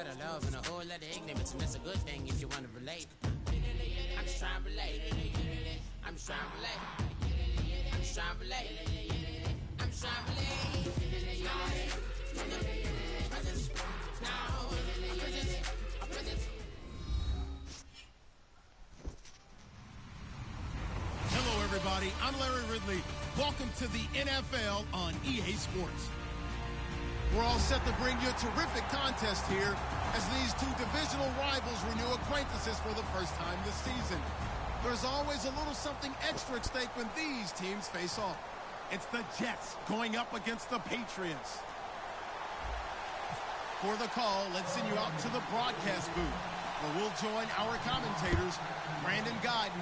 lot of love and a whole lot of ignorance, and that's a good thing if you want to relate. I'm just trying to relate. I'm just trying to relate. I'm just trying to relate. I'm just trying to relate. Hello, everybody. I'm Larry Ridley. Welcome to the NFL on EA Sports. We're all set to bring you a terrific contest here as these two divisional rivals renew acquaintances for the first time this season. There's always a little something extra at stake when these teams face off. It's the Jets going up against the Patriots. For the call, let's send you out to the broadcast booth, where we'll join our commentators, Brandon Godden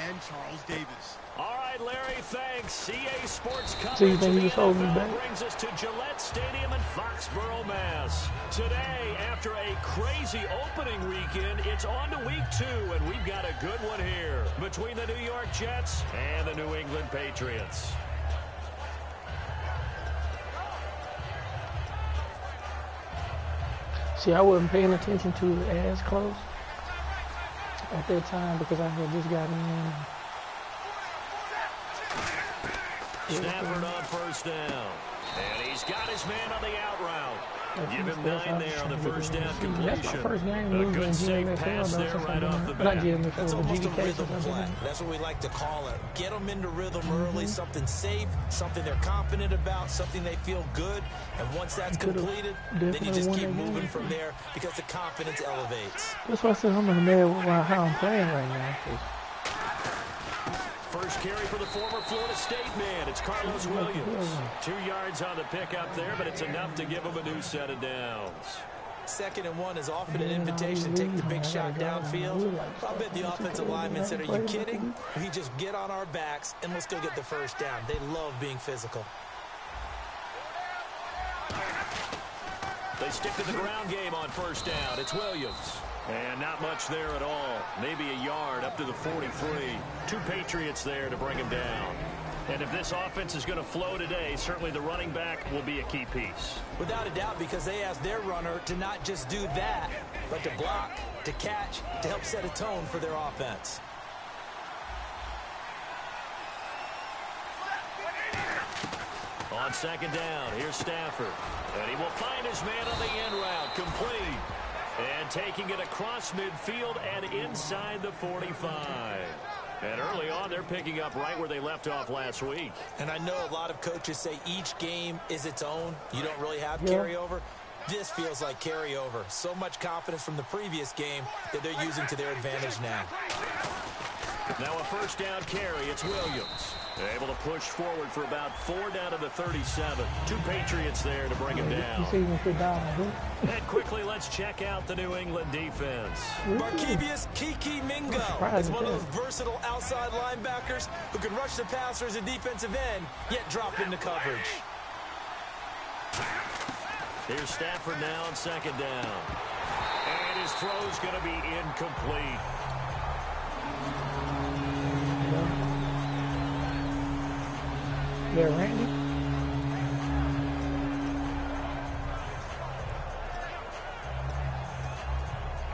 and Charles Davis. All right, Larry, thanks. EA Sports coverage of the NFL brings us to Gillette Stadium in Foxborough, Mass. Today, after a crazy opening weekend, it's on to week 2, and we've got a good one here between the New York Jets and the New England Patriots. See, I wasn't paying attention to it as close at that time because I had just got in. Stafford on first down. And he's got his man on the out route. Give him 9 there on the first down completion. That's my first game A good safe pass there right off the bat. That's almost a rhythm play. That's what we like to call it. Get them into rhythm early, something safe, something they're confident about, something they feel good. And once that's completed, then you just keep moving from there because the confidence elevates. That's why I said I'm in the middle with how I'm playing right now. First carry for the former Florida State man. It's Carlos Williams. 2 yards on the pickup there, but it's enough to give him a new set of downs. 2nd and 1 is often an invitation to take the big shot downfield. I bet the offensive linemen said, are you kidding? We just get on our backs and let's go get the first down. They love being physical. They stick to the ground game on first down. It's Williams. And not much there at all. Maybe a yard up to the 43. 2 Patriots there to bring him down. And if this offense is going to flow today, certainly the running back will be a key piece. Without a doubt, because they asked their runner to not just do that, but to block, to catch, to help set a tone for their offense. On second down, here's Stafford. And he will find his man on the end route, complete. And taking it across midfield and inside the 45. And early on, they're picking up right where they left off last week. And I know a lot of coaches say each game is its own. You don't really have carryover. This feels like carryover. So much confidence from the previous game that they're using to their advantage now. Now a first down carry. It's Williams. Able to push forward for about 4 down to the 37. 2 Patriots there to bring him down. And quickly, let's check out the New England defense. Barkevius Kiki Mingo is one of those versatile outside linebackers who can rush the passer as a defensive end, yet drop into coverage. Here's Stafford now on second down. And his throw's going to be incomplete. Yeah, Randy.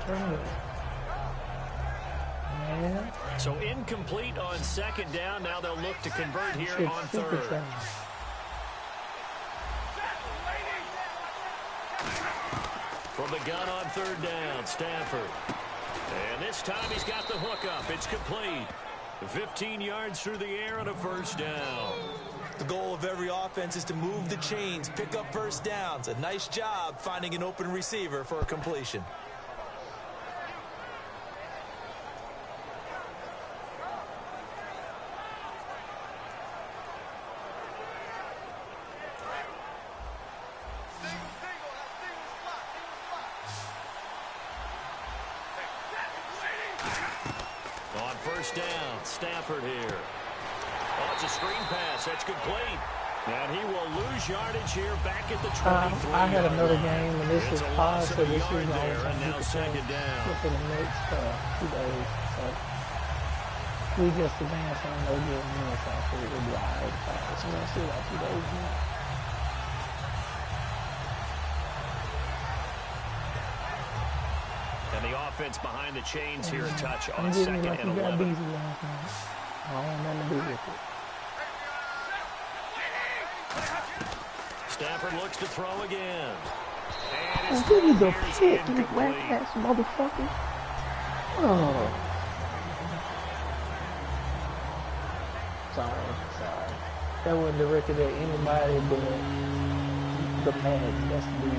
Turn it. Yeah. So incomplete on second down. Now they'll look to convert here on third. From the gun on third down, Stafford. And this time he's got the hook up. It's complete. 15 yards through the air on a first down. The goal of every offense is to move the chains, pick up first downs. A nice job finding an open receiver for a completion. On first down, Stafford here. Oh, it's a screen pass. That's complete. And he will lose yardage here back at the 23. I had another game, and this is pause, so this is there, and now second down. For the next 2 days. So we just advanced on no good minutes, so I figured it'd be all right. So we'll see about 2 days now. the offense behind the chains here, touch on 2nd and 11. I don't want nothing to do with it. Stafford looks to throw again. And give me the pick, you whack-ass motherfucker. Oh. Sorry. That wasn't directed at anybody but the man. That's the dude.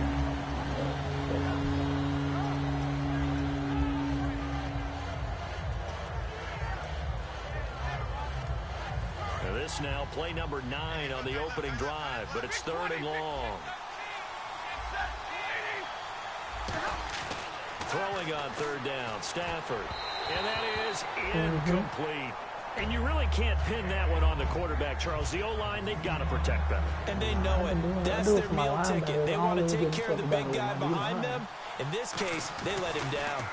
This now play number 9 on the opening drive, but it's 3rd and long. Throwing on 3rd down, Stafford. And that is incomplete. And you really can't pin that one on the quarterback, Charles. The O-line, they've got to protect better. And they know it. That's their meal ticket. They want to take care of the big guy behind them. In this case, they let him down.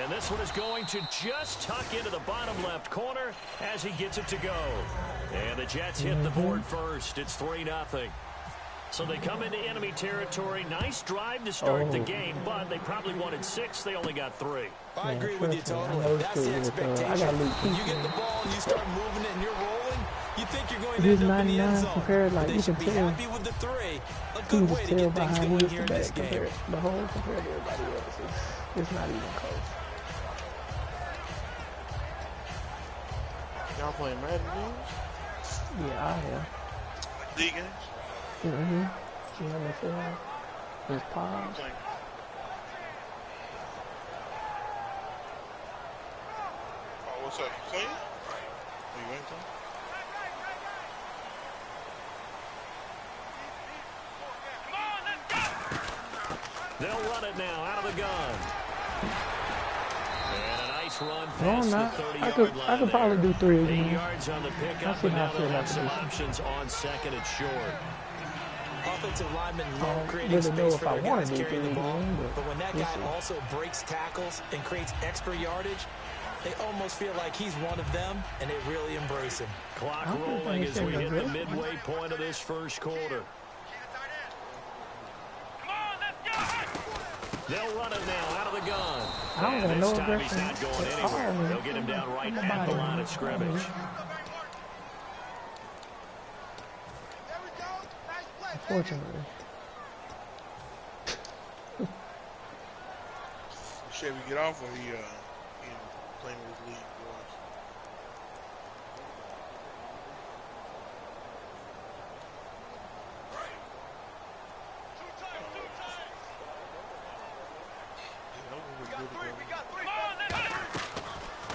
And this one is going to just tuck into the bottom left corner as he gets it to go. And the Jets hit the board first. It's 3-0. So they come into enemy territory. Nice drive to start the game, but they probably wanted 6. They only got 3. I agree with you totally. That's the expectation. When you get the ball and you start moving it and you're rolling, you think you're going to end up in the end zone. But they should be happy with the 3. A good way to get things going here in this game. The whole compared to everybody else, it's not even close. Y'all playing Madden games? Yeah, I am. League games? Gmfl. It's Pods. Oh, what's up? You playing? Oh, you ain't playing? They'll run it now out of the gun. And a nice run No, I'm past not. the 30-yard line. I could probably do 3 8 again. yards on the pickup, and now they'll have some options on 2nd and short. Offensive linemen love creating Really space know for if I their want guys to do carrying the 3 ball. again, But when that we'll guy see. also breaks tackles and creates extra yardage, they almost feel like he's one of them, and they really embrace him. Clock rolling as we hit the midway point of this first quarter. They'll run it now out of the gun. And this time he's not going anywhere. They'll get him down right at the line of scrimmage. Unfortunately. Should we get off or he playing with his league boys?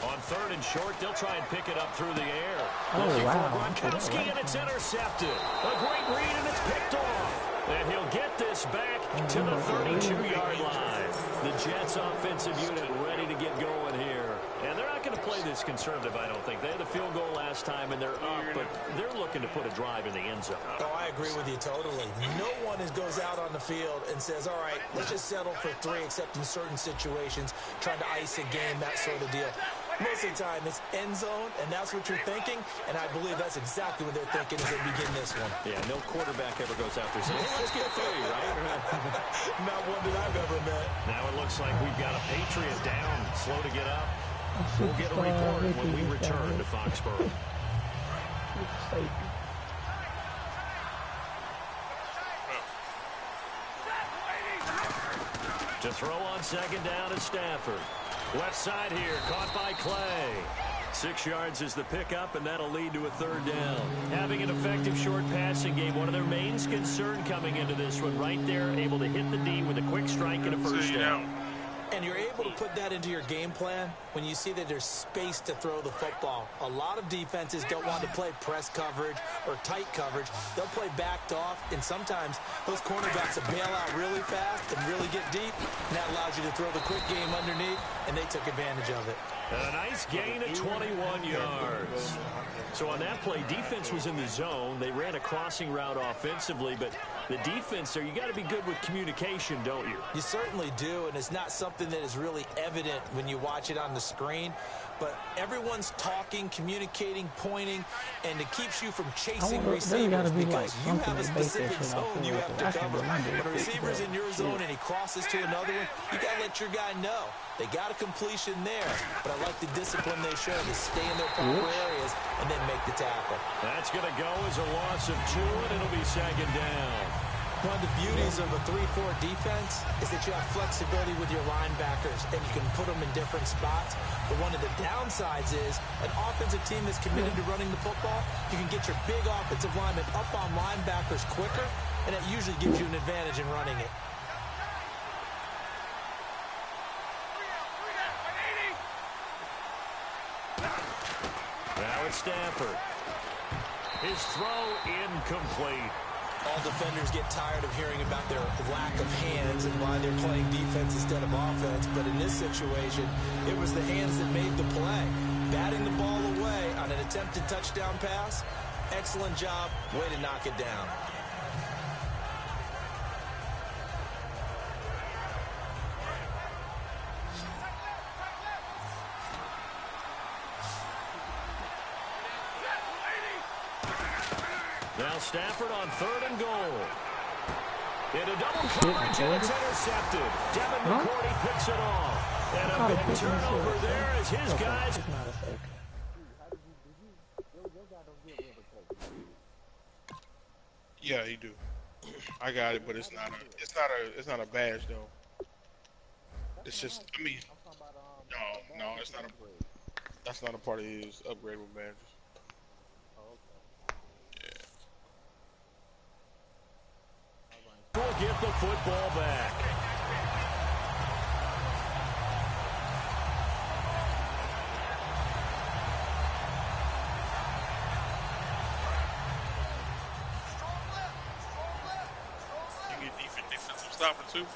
On 3rd and short, they'll try and pick it up through the air. Oh, Looking wow. for Gronkowski, and it's intercepted. A great read, and it's picked off. And he'll get this back to the 32-yard line. The Jets offensive unit ready to get going here. And they're not going to play this conservative, I don't think. They had a field goal last time, and they're up, but they're looking to put a drive in the end zone. Oh, I agree with you totally. No one goes out on the field and says, all right, let's just settle for 3, except in certain situations, trying to ice a game, that sort of deal. Most of the time, it's end zone, and that's what you're thinking, and I believe that's exactly what they're thinking as they begin this one. Yeah, no quarterback ever goes out there saying, hey, let's get 3, right? Not one that I've ever met. Now it looks like we've got a Patriot down, slow to get up. We'll get a report when we return to Foxborough. To throw on 2nd down is Stafford. Left side here, caught by Clay. 6 yards is the pickup, and that'll lead to a 3rd down. Having an effective short passing game, one of their main concern coming into this one, right there, able to hit the D with a quick strike and a first down. And you're able to put that into your game plan when you see that there's space to throw the football. A lot of defenses don't want to play press coverage or tight coverage. They'll play backed off, and sometimes those cornerbacks will bail out really fast and really get deep, and that allows you to throw the quick game underneath, and they took advantage of it. A nice gain of 21 yards. So on that play, defense was in the zone. They ran a crossing route offensively, but the defense there, you got to be good with communication, don't you? You certainly do, and it's not something that is really evident when you watch it on the screen. but everyone's talking, communicating, pointing, and it keeps you from chasing receivers because you have a specific zone you have to cover. When a receiver's in your zone and he crosses to another one, you got to let your guy know. They got a completion there, but I like the discipline they show to stay in their proper areas and then make the tackle. That's going to go as a loss of 2, and it'll be second down. One of the beauties of a 3-4 defense is that you have flexibility with your linebackers, and you can put them in different spots. But one of the downsides is an offensive team that's committed to running the football, you can get your big offensive linemen up on linebackers quicker, and that usually gives you an advantage in running it. Now it's Stafford. His throw incomplete. All defenders get tired of hearing about their lack of hands and why they're playing defense instead of offense. But in this situation, it was the hands that made the play. Batting the ball away on an attempted touchdown pass. Excellent job. Way to knock it down. Now Stafford on 3rd and goal. Into double coverage, and it's intercepted. Devin McCourty picks it off. And a big turnover there as his guys. Yeah, he do. I got it, but it's not a badge though. It's just, I mean, no, that's not a part of his upgradable badges. Will get the football back. You get defensive stopper too.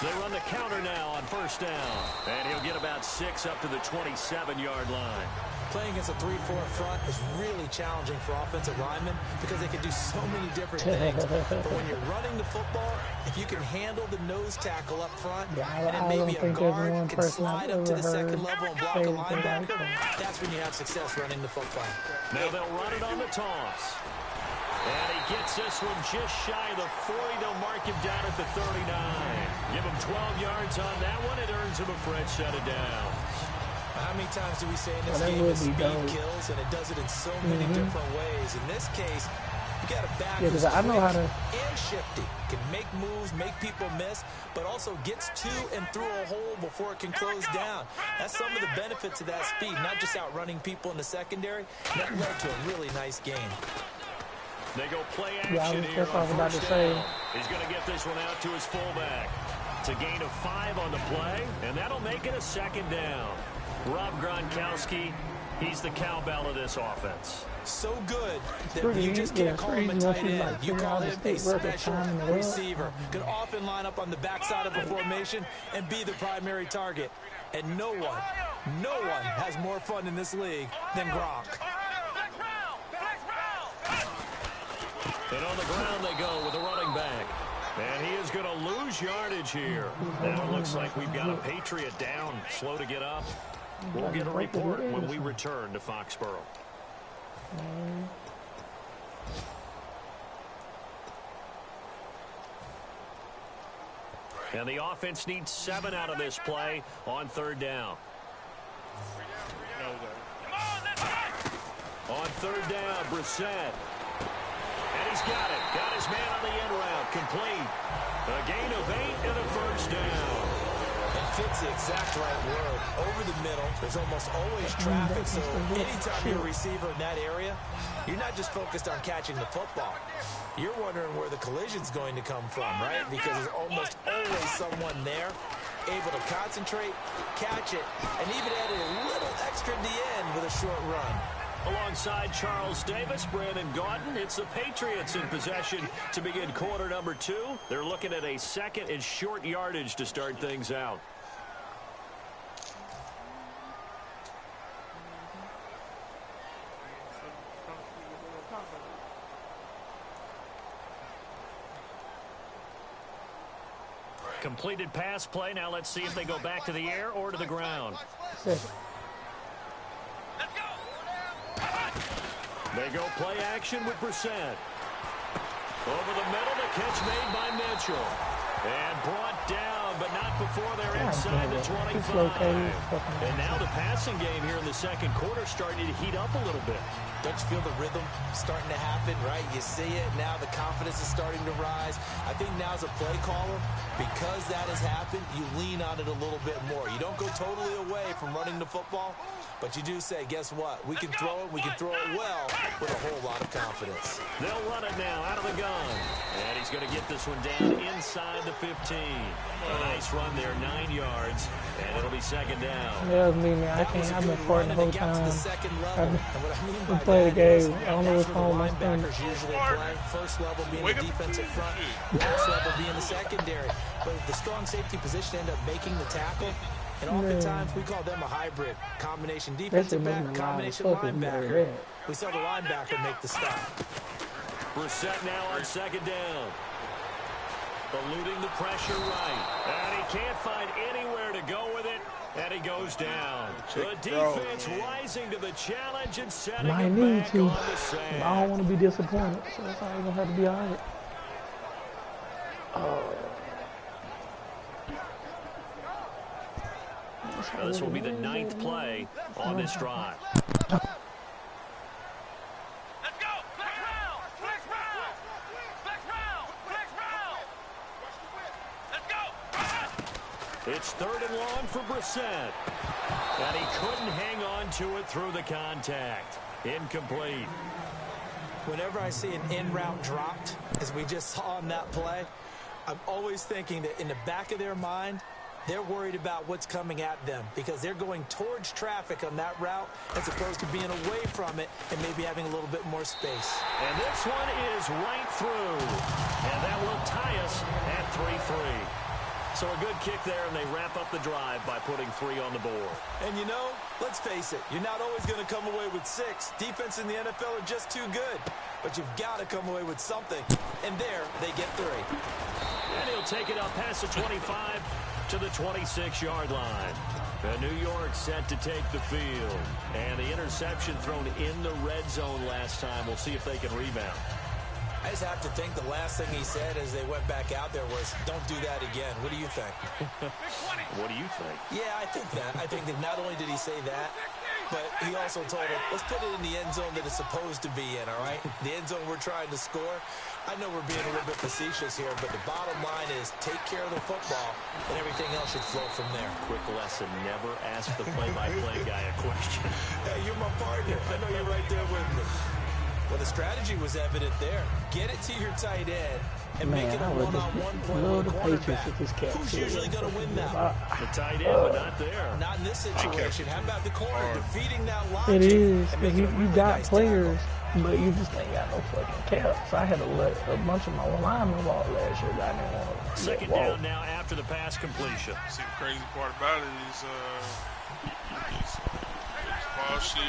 They run the counter now on 1st down. And he'll get about 6 up to the 27-yard line. Playing against a 3-4 front is really challenging for offensive linemen because they can do so many different things. But when you're running the football, if you can handle the nose tackle up front, and then maybe a guard can slide up to the second level and block a linebacker, that's when you have success running the football. Now they'll run it on the toss. And he gets this one just shy of the 40. They'll mark him down at the 39. Give him 12 yards on that one. It earns him a fresh set of downs. How many times do we say in this game that speed kills, and it does it in so many different ways? In this case, you got a back who's quick and shifty, can make moves, make people miss, but also gets to and through a hole before it can close down. That's some of the benefits of that speed, not just outrunning people in the secondary. That led to a really nice game. They go play action here on 1st down. He's going to get this one out to his fullback. It's a gain of 5 on the play, and that'll make it a 2nd down. Rob Gronkowski, he's the cowbell of this offense. So good that you just can't call him a tight end. You call him a special receiver. Can often line up on the backside of a formation and be the primary target. And no one has more fun in this league than Gronk. And on the ground they go with the running back. And he is going to lose yardage here. Now it looks like we've got a Patriot down, slow to get up. We'll get a report when we return to Foxborough. And the offense needs 7 out of this play on 3rd down. On 3rd down, Brissett. And he's got it. Got his man on the end route. Complete. A gain of 8 and a 1st down. And fits the exact right word. Over the middle, there's almost always traffic, so anytime you're a receiver in that area, you're not just focused on catching the football. You're wondering where the collision's going to come from, right? Because there's almost always someone there able to concentrate, catch it, and even add a little extra at the end with a short run. Alongside Charles Davis, Brandon Gaudin, it's the Patriots in possession to begin quarter number 2. They're looking at a 2nd and short yardage to start things out. Completed pass play. Now let's see if they go back to the air or to the ground. They go play action with Brissett. Over the middle, the catch made by Mitchell. And brought down, but not before they're inside the 25. And now the passing game here in the second quarter starting to heat up a little bit. Don't you feel the rhythm starting to happen, right? You see it. Now the confidence is starting to rise. I think now as a play caller, because that has happened, you lean on it a little bit more. You don't go totally away from running the football, but you do say, guess what? We can throw it. We can throw it well with a whole lot of confidence. They'll run it now out of the gun. And he's going to get this one down inside the 15. A nice run there, 9 yards. And it'll be second down. Yeah, it was me, man. I've been farting the whole time. I've been playing the game. I don't know what's wrong with my linebackers usually play. First level being the defensive front. Next level being the secondary. But the strong safety position end up making the tackle. And oftentimes we call them a hybrid. Combination defensive back, combination linebacker. We saw the linebacker make the stop. Brissett now on second down. Eluding the pressure right. And he can't find anywhere to go with it. And he goes down. The defense rising to the challenge and setting it back on the sand. I don't want to be disappointed. So that's how you're going to have to be all right. This will be the 9th play on this drive. It's 3rd and long for Brissett. And he couldn't hang on to it through the contact. Incomplete. Whenever I see an in-route dropped, as we just saw on that play, I'm always thinking that in the back of their mind, they're worried about what's coming at them because they're going towards traffic on that route as opposed to being away from it and maybe having a little bit more space. And this one is right through. And that will tie us at 3-3. So a good kick there, and they wrap up the drive by putting 3 on the board. And you know, let's face it, you're not always going to come away with 6. Defense in the NFL are just too good. But you've got to come away with something. And there, they get 3. And he'll take it up past the 25 to the 26-yard line. And New York set to take the field. And the interception thrown in the red zone last time. We'll see if they can rebound. I just have to think the last thing he said as they went back out there was, don't do that again. What do you think? What do you think? Yeah, I think that. I think that not only did he say that, but he also told him, let's put it in the end zone that it's supposed to be in, all right? The end zone we're trying to score. I know we're being a little bit facetious here, but the bottom line is take care of the football, and everything else should flow from there. Quick lesson, never ask the play-by-play guy a question. Hey, you're my partner. I know you're right there with me. Well, the strategy was evident there. Get it to your tight end and make it a one-on-one play with the quarterback. Who's usually going to win that? The tight end, but not there. Not in this situation. How about the corner defeating that logic? It is. You got players, but you just ain't got no fucking caps. I had to let a bunch of my linemen walk last year. I didn't want to. Second down now after the pass completion. See, the crazy part about it is Walshy,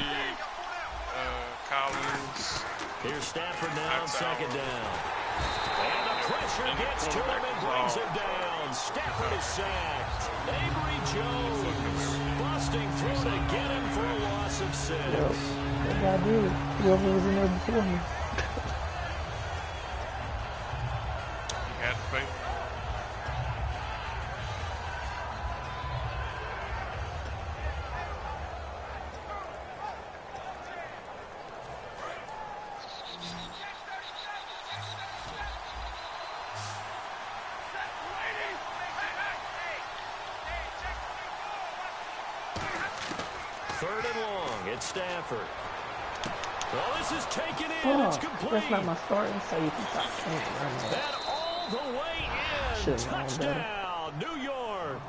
Collins. Here's Stafford now on second down. And the pressure gets to him and brings him down. Stafford is sacked. Avery Jones busting through to get him for a loss of 6. That guy did. Whoever was in there before me. He had to pay. Stafford. Well, this is taken in. It's complete. That's not my starting safety. And all the way in. Touchdown, New York.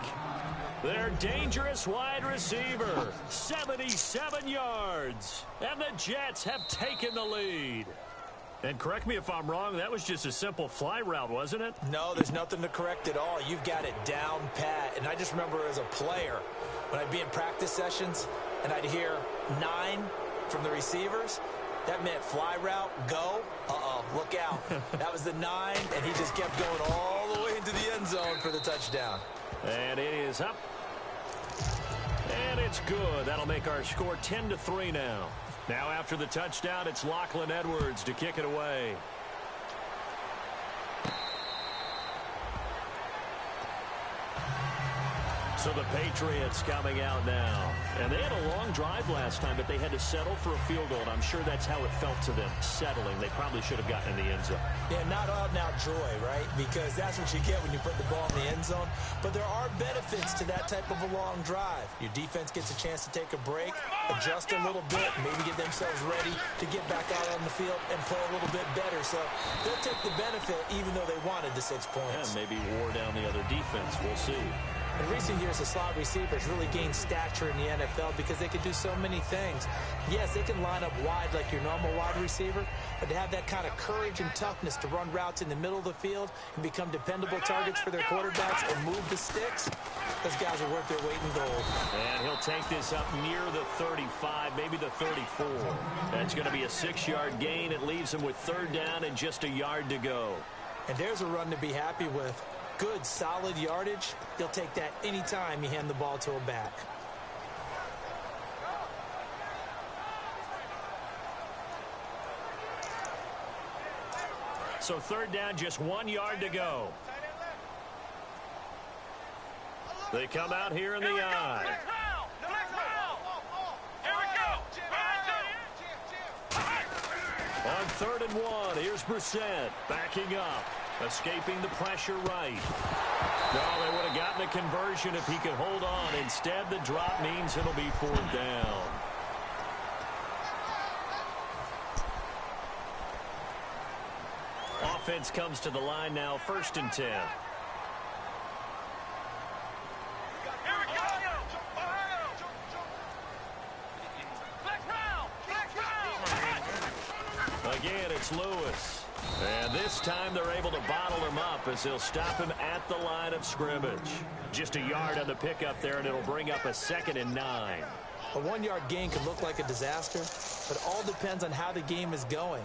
Their dangerous wide receiver, 77 yards. And the Jets have taken the lead. And correct me if I'm wrong, that was just a simple fly route, wasn't it? No, there's nothing to correct at all. You've got it down pat. And I just remember as a player, when I'd be in practice sessions, and I'd hear 9 from the receivers, that meant fly route, go, look out. That was the 9, and he just kept going all the way into the end zone for the touchdown. And it is up. And it's good. That'll make our score 10-3 now. Now after the touchdown, it's Lachlan Edwards to kick it away. So the Patriots coming out now. And they had a long drive last time, but they had to settle for a field goal. And I'm sure that's how it felt to them, settling. They probably should have gotten in the end zone. Yeah, not out and out joy, right? Because that's what you get when you put the ball in the end zone. But there are benefits to that type of a long drive. Your defense gets a chance to take a break, adjust a little bit, maybe get themselves ready to get back out on the field and play a little bit better. So they'll take the benefit even though they wanted the 6 points. Yeah, maybe wore down the other defense. We'll see. In recent years, the slot receivers really gained stature in the NFL because they can do so many things. Yes, they can line up wide like your normal wide receiver, but to have that kind of courage and toughness to run routes in the middle of the field and become dependable targets for their quarterbacks and move the sticks, those guys are worth their weight in gold. And he'll take this up near the 35, maybe the 34. That's going to be a 6-yard gain. It leaves him with 3rd down and just a yard to go. And there's a run to be happy with. Good, solid yardage. He'll take that anytime you hand the ball to a back. So 3rd down, just 1 yard to go. They come out here in the eye. On 3rd and 1, here's Brissett backing up. Escaping the pressure right. No, they would have gotten a conversion if he could hold on. Instead, the drop means it'll be 4th down. Offense comes to the line now, 1st and 10. Again, it's Lewis. And this time they're able to bottle him up as they'll stop him at the line of scrimmage. Just a yard on the pickup there, and it'll bring up a 2nd and 9. A 1-yard gain could look like a disaster, but it all depends on how the game is going.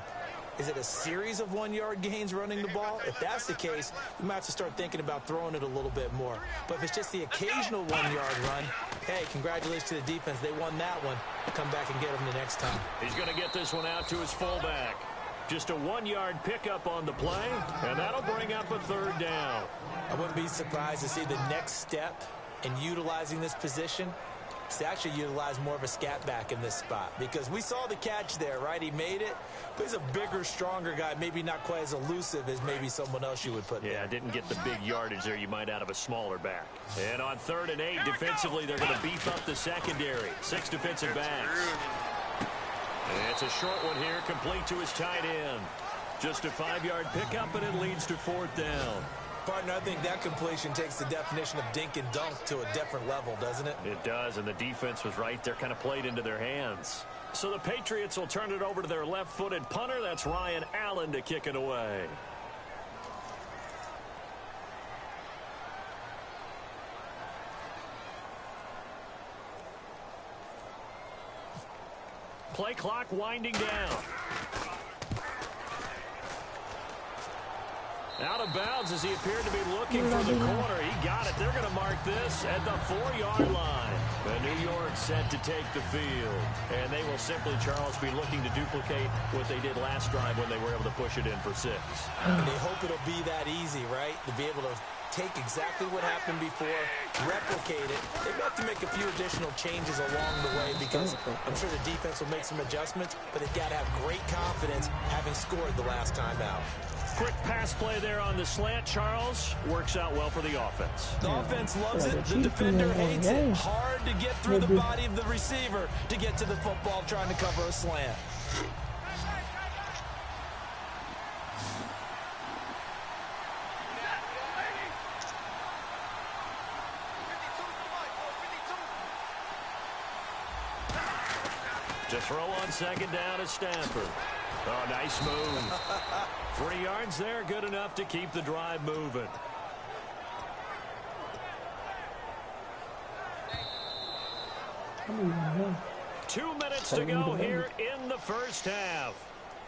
Is it a series of 1-yard gains running the ball? If that's the case, you might have to start thinking about throwing it a little bit more. But if it's just the occasional 1-yard run, hey, congratulations to the defense. They won that one. Come back and get them the next time. He's going to get this one out to his fullback. Just a 1-yard pickup on the play, and that'll bring up a 3rd down. I wouldn't be surprised to see the next step in utilizing this position is to actually utilize more of a scat back in this spot, because we saw the catch there, right? He made it, but he's a bigger, stronger guy, maybe not quite as elusive as maybe someone else you would put there. Yeah, didn't get the big yardage there you might out of a smaller back. And on 3rd and 8, defensively, they're going to beef up the secondary. 6 defensive backs. It's a short one here, complete to his tight end. Just a 5-yard pickup, and it leads to 4th down. Partner, I think that completion takes the definition of dink and dunk to a different level, doesn't it? It does, and the defense was right there, kind of played into their hands. So the Patriots will turn it over to their left-footed punter. That's Ryan Allen to kick it away. Play clock winding down. Out of bounds as he appeared to be looking for the corner. He got it. They're going to mark this at the 4-yard line. The New York set to take the field. And they will simply, Charles, be looking to duplicate what they did last drive when they were able to push it in for 6. And they hope it'll be that easy, right? To be able to take exactly what happened before, replicate it. They have to make a few additional changes along the way because I'm sure the defense will make some adjustments, but they've got to have great confidence having scored the last time out. Quick pass play there on the slant, Charles. Works out well for the offense. The offense loves it. The defender hates it. Hard to get through the body of the receiver to get to the football trying to cover a slant. To throw on 2nd down is Stanford. Oh, nice move. 3 yards there, good enough to keep the drive moving. Oh, 2 minutes to go here in the first half.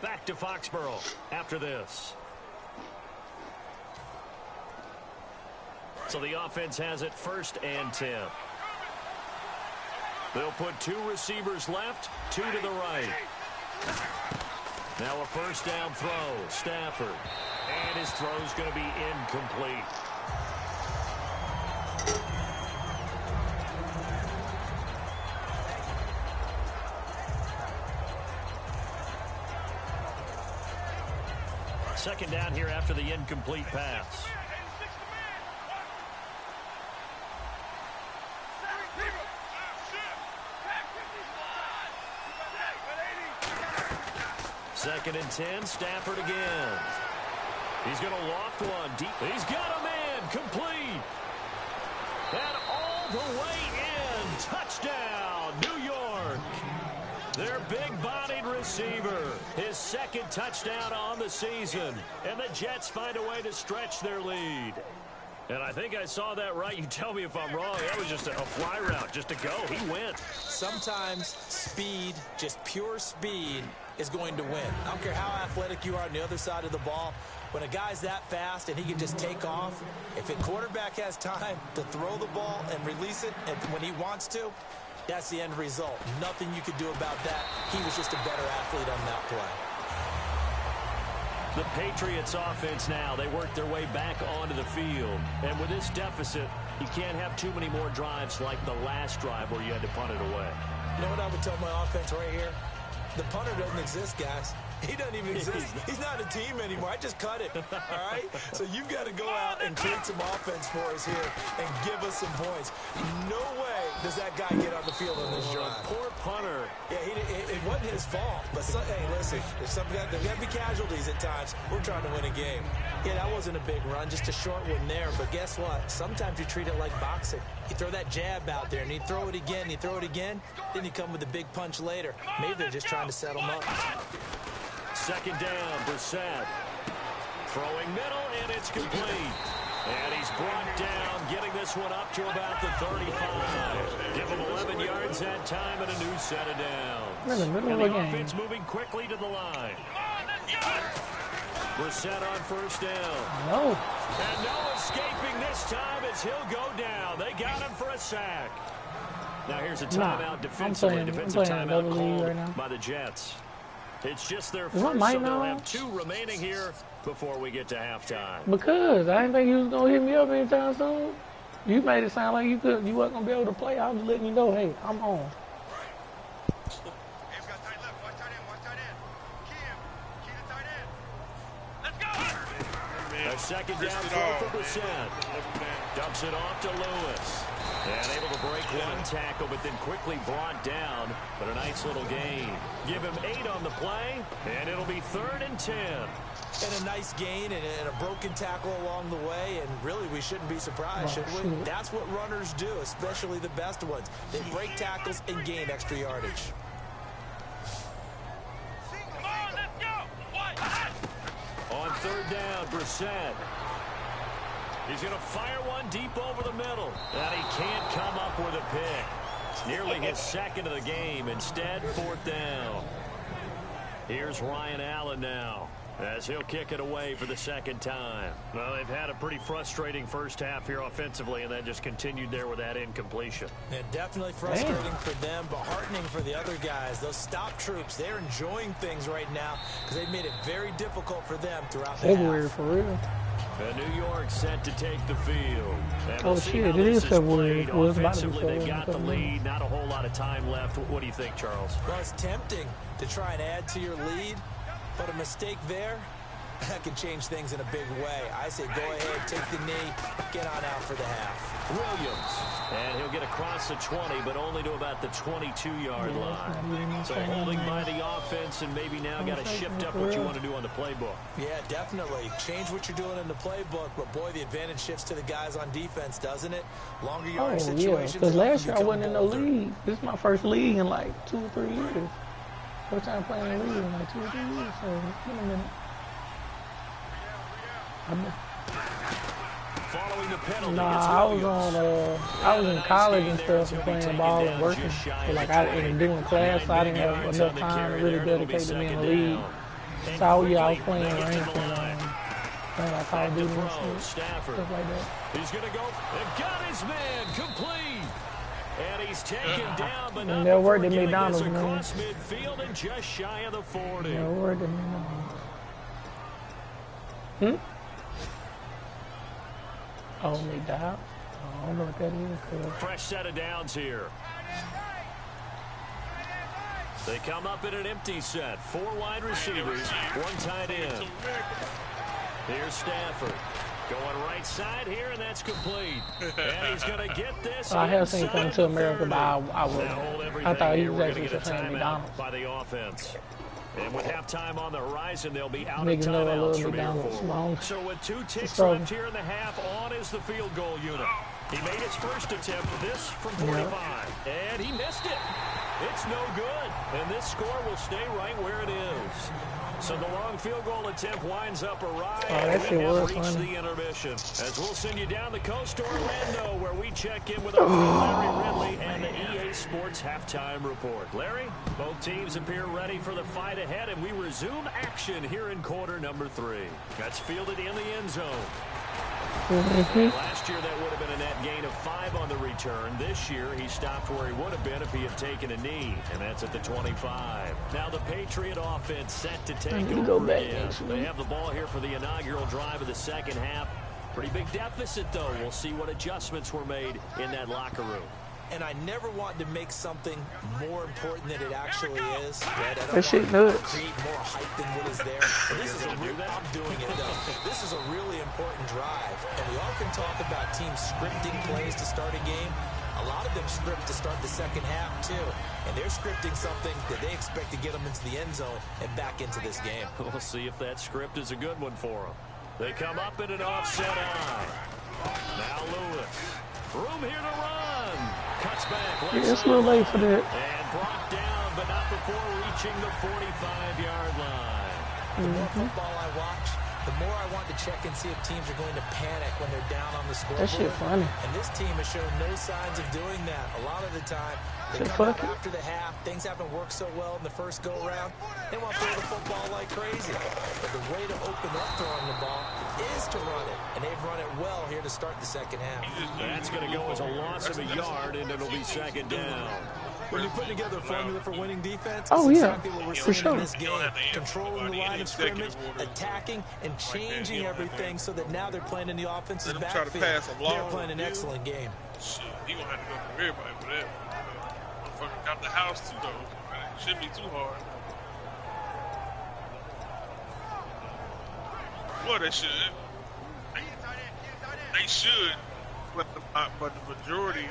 Back to Foxborough after this. So the offense has it 1st and 10. They'll put 2 receivers left, 2 to the right. Now a 1st down throw. Stafford. And his throw's going to be incomplete. Second down here after the incomplete pass. Second and 10, Stafford again. He's going to loft one deep. He's got a man, complete. And all the way in. Touchdown, New York. Their big-bodied receiver. His 2nd touchdown on the season. And the Jets find a way to stretch their lead. And I think I saw that right. You tell me if I'm wrong. That was just a fly route, just to go. He went. Sometimes speed, just pure speed, is going to win. I don't care how athletic you are on the other side of the ball. When a guy's that fast and he can just take off, if a quarterback has time to throw the ball and release it and when he wants to, that's the end result. Nothing you could do about that. He was just a better athlete on that play. The Patriots offense now, they work their way back onto the field. And with this deficit, you can't have too many more drives like the last drive where you had to punt it away. You know what I would tell my offense right here? The punter doesn't exist, guys. He doesn't even exist. He's not a team anymore. I just cut it, all right? So you've got to go out and create some offense for us here and give us some points. No way does that guy get on the field on this drive. Poor punter. Yeah, it wasn't his fault. But, hey, listen, there's got to be casualties at times. We're trying to win a game. Yeah, that wasn't a big run, just a short one there. But guess what? Sometimes you treat it like boxing. You throw that jab out there, and you throw it again, you throw it again, then you come with a big punch later. Maybe they're just trying to set them up. Second down, Brissett. Throwing middle, and it's complete. And he's brought down, getting this one up to about the 35. Give him 11 yards that time and a new set of downs. And the offense moving quickly to the line. Brissett on 1st down. No. And no escaping this time as he'll go down. They got him for a sack. Now here's a timeout defensively. Defensive timeout called by the Jets. It's just their first, so they'll have 2 remaining here before we get to halftime. Because I didn't think you was gonna hit me up anytime soon. You made it sound like you wasn't gonna be able to play. I was letting you know, hey, I'm on. A second down throw for Brissett. Dumps it off to Lewis. And able to break one tackle, but then quickly brought down. But a nice little gain. Give him 8 on the play, and it'll be 3rd and 10. And a nice gain and a broken tackle along the way, and really we shouldn't be surprised, should we? That's what runners do, especially the best ones. They break tackles and gain extra yardage. On 3rd down, Brissett. He's going to fire one deep over the middle. And he can't come up with a pick. Nearly his 2nd of the game. Instead, 4th down. Here's Ryan Allen now, as he'll kick it away for the 2nd time. Well, they've had a pretty frustrating first half here offensively, and then just continued there with that incompletion. Yeah, definitely frustrating for them, but heartening for the other guys. Those stop troops, they're enjoying things right now because they've made it very difficult for them throughout the half. For real. And New York set to take the field. And we'll shit, it is February. Offensively, they've got the lead. Not a whole lot of time left. What do you think, Charles? Well, it's tempting to try and add to your lead, but a mistake there, that can change things in a big way. I say go ahead, take the knee, get on out for the half. Williams. And he'll get across the 20, but only to about the 22-yard line. So holding by the offense, and maybe now got to shift up what you want to do on the playbook. Yeah, definitely. Change what you're doing in the playbook, but boy, the advantage shifts to the guys on defense, doesn't it? Longer yardage situations. Because last year I wasn't in the league. This is my first league in like 2 or 3 years. First time playing in the league in like 2 or 3 years, so it's been a minute. Following the penalty, I was in college and stuff and playing ball and working. So like and doing class, so I didn't have enough time to really dedicate to being in the league. So yeah, I was playing ranked Back to throw, Stafford. Stuff like that. He's going to go and got his man complete. And he's taken down, but not They'll before work at getting McDonald's, this man. across midfield and just shy of the 40. They'll work at McDonald's. Oh, McDowell? I don't know what that is. Fresh set of downs here. They come up in an empty set. 4 wide receivers, 1 tight end. Here's Stafford. Going right side here, and that's complete. And he's going to get this. I have seen him come to America, but I wouldn't. I thought he was actually going to get a saying timeout McDonald's. by the offense. And with halftime on the horizon, they'll be out Niggas of know I timeouts love from here McDonald's. forward. So with 2 ticks left here in the half, on is the field goal unit. He made his first attempt, this from 45. And he missed it. It's no good. And this score will stay right where it is. So the long field goal attempt winds up awry, and we have reached the intermission. As we'll send you down the coast to Orlando, where we check in with our friend Larry Ridley and the EA Sports Halftime Report. Larry, both teams appear ready for the fight ahead, and we resume action here in quarter number 3. That's fielded in the end zone. Last year, that would have been a net gain of 5 on the return. This year, he stopped where he would have been if he had taken a knee, and that's at the 25. Now the Patriot offense set to take over again. They have the ball here for the inaugural drive of the second half. Pretty big deficit, though. We'll see what adjustments were made in that locker room. And I never want to make something more important than it actually is. Right? I don't That shit want to nuts. create more hype than what is there. But this is I'm doing it though. This is a really important drive. And we all can talk about teams scripting plays to start a game. A lot of them script to start the second half too. And they're scripting something that they expect to get them into the end zone and back into this game. We'll see if that script is a good one for them. They come up in an offset eye. Now Lewis. Room here to run. Cuts back. Yeah, it's a little late for that. And brought down, but not before reaching the 45-yard line. The more football I watch, the more I want to check and see if teams are going to panic when they're down on the scoreboard. That shit funny. And this team has shown no signs of doing that. A lot of the time, they come out after the half. Things haven't worked so well in the first go-round. They want to throw the football like crazy. But the way to open up throwing the ball is to run it. And they've run it well here to start the second half. That's going to go as a loss of a yard, and it'll be second down. When you're putting together a formula for winning defense, oh, it's yeah, exactly what we're for seeing sure. in this game. Controlling the line of scrimmage, attacking, and changing everything so that now they're playing in the offensive backfield. They're playing an excellent game. Shit, he gonna have to go through everybody for that. Motherfucker got the house too, though. It shouldn't be too hard. Well, they should. They should. But the majority.